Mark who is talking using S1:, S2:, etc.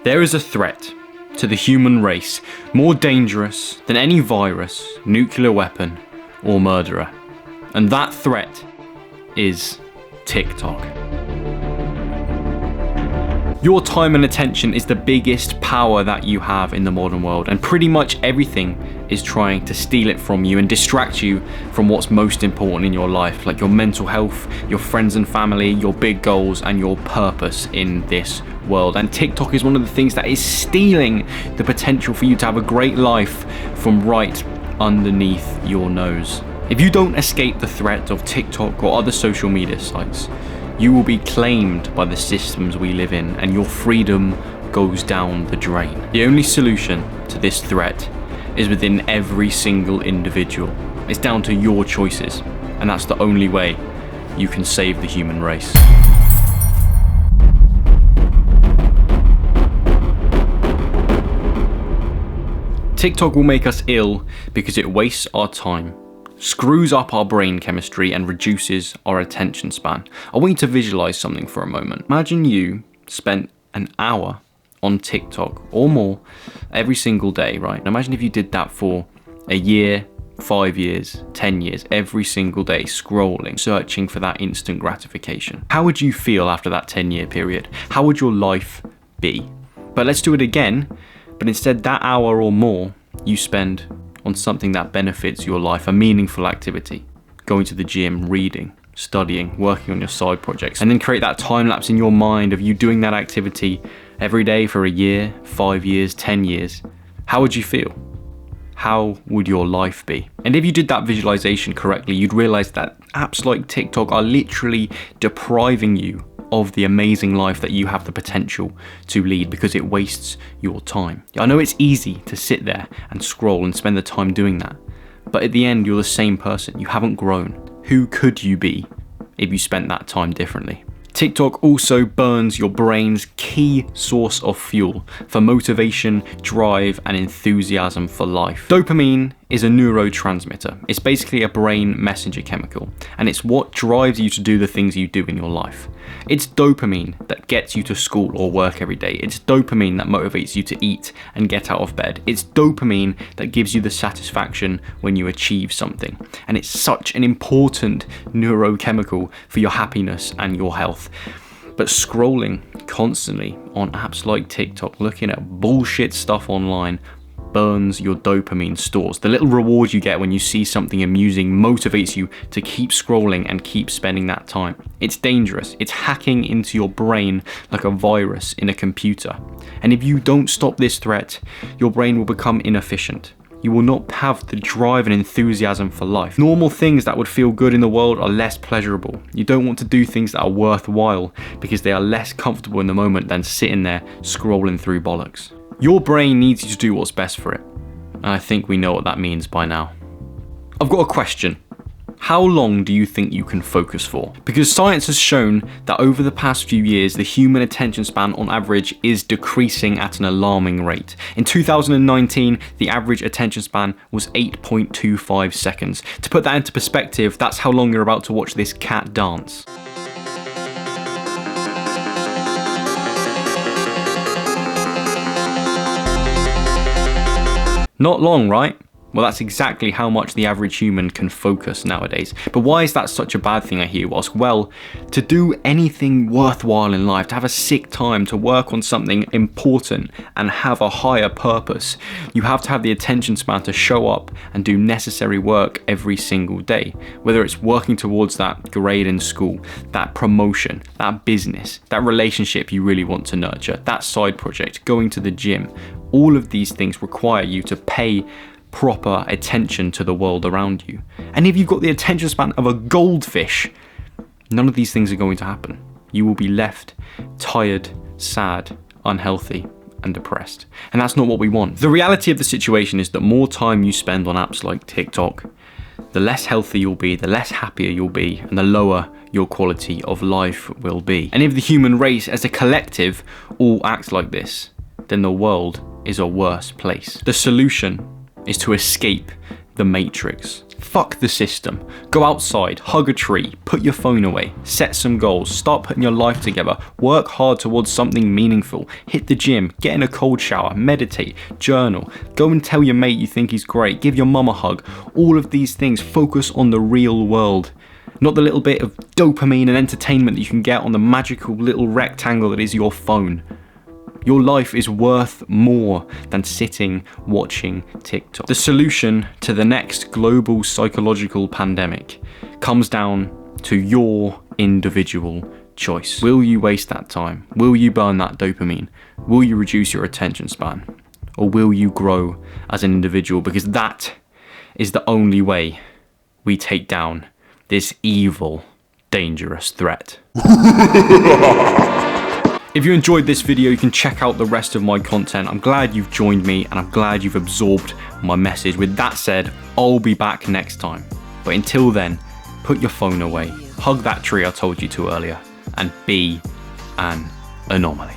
S1: There is a threat to the human race more dangerous than any virus, nuclear weapon, or murderer. And that threat is TikTok. Your time and attention is the biggest power that you have in the modern world, and pretty much everything is trying to steal it from you and distract you from what's most important in your life, like your mental health, your friends and family, your big goals, and your purpose in this world. And TikTok is one of the things that is stealing the potential for you to have a great life from right underneath your nose. If you don't escape the threat of TikTok or other social media sites, you will be claimed by the systems we live in, and your freedom goes down the drain. The only solution to this threat is within every single individual. It's down to your choices, and that's the only way you can save the human race. TikTok will make us ill because it wastes our time, screws up our brain chemistry, and reduces our attention span. I want you to visualize something for a moment. Imagine you spent an hour on TikTok or more every single day, right? And imagine if you did that for a year, 5 years, 10 years, every single day, scrolling, searching for that instant gratification. How would you feel after that 10-year period? How would your life be? But let's do it again, but instead that hour or more you spend on something that benefits your life, a meaningful activity, going to the gym, reading, studying, working on your side projects, and then create that time lapse in your mind of you doing that activity every day for a year, 5 years, 10 years. How would you feel? How would your life be? And if you did that visualization correctly, you'd realize that apps like TikTok are literally depriving you of the amazing life that you have the potential to lead, because it wastes your time. I know it's easy to sit there and scroll and spend the time doing that, but at the end you're the same person. You haven't grown. Who could you be if you spent that time differently? TikTok also burns your brain's key source of fuel for motivation, drive, and enthusiasm for life. Dopamine is a neurotransmitter. It's basically a brain messenger chemical, and it's what drives you to do the things you do in your life. It's dopamine that gets you to school or work every day. It's dopamine that motivates you to eat and get out of bed. It's dopamine that gives you the satisfaction when you achieve something. And it's such an important neurochemical for your happiness and your health. But scrolling constantly on apps like TikTok, looking at bullshit stuff online, burns your dopamine stores. The little reward you get when you see something amusing motivates you to keep scrolling and keep spending that time. It's dangerous. It's hacking into your brain like a virus in a computer. And if you don't stop this threat, your brain will become inefficient. You will not have the drive and enthusiasm for life. Normal things that would feel good in the world are less pleasurable. You don't want to do things that are worthwhile because they are less comfortable in the moment than sitting there scrolling through bollocks. Your brain needs you to do what's best for it. And I think we know what that means by now. I've got a question. How long do you think you can focus for? Because science has shown that over the past few years, the human attention span on average is decreasing at an alarming rate. In 2019, the average attention span was 8.25 seconds. To put that into perspective, that's how long you're about to watch this cat dance. Not long, right? Well, that's exactly how much the average human can focus nowadays. But why is that such a bad thing, I hear you ask? Well, to do anything worthwhile in life, to have a sick time, to work on something important and have a higher purpose, you have to have the attention span to show up and do necessary work every single day. Whether it's working towards that grade in school, that promotion, that business, that relationship you really want to nurture, that side project, going to the gym, all of these things require you to pay proper attention to the world around you. And if you've got the attention span of a goldfish, none of these things are going to happen. You will be left tired, sad, unhealthy, and depressed. And that's not what we want. The reality of the situation is that more time you spend on apps like TikTok, the less healthy you'll be, the less happier you'll be, and the lower your quality of life will be. And if the human race as a collective all acts like this, then the world is a worse place. The solution is to escape the matrix. Fuck the system. Go outside, hug a tree, put your phone away, set some goals, start putting your life together, work hard towards something meaningful, hit the gym, get in a cold shower, meditate, journal, go and tell your mate you think he's great, give your mum a hug. All of these things, focus on the real world. Not the little bit of dopamine and entertainment that you can get on the magical little rectangle that is your phone. Your life is worth more than sitting watching TikTok. The solution to the next global psychological pandemic comes down to your individual choice. Will you waste that time? Will you burn that dopamine? Will you reduce your attention span? Or will you grow as an individual? Because that is the only way we take down this evil, dangerous threat. If you enjoyed this video, you can check out the rest of my content. I'm glad you've joined me and I'm glad you've absorbed my message. With that said, I'll be back next time. But until then, put your phone away, hug that tree I told you to earlier, and be an anomaly.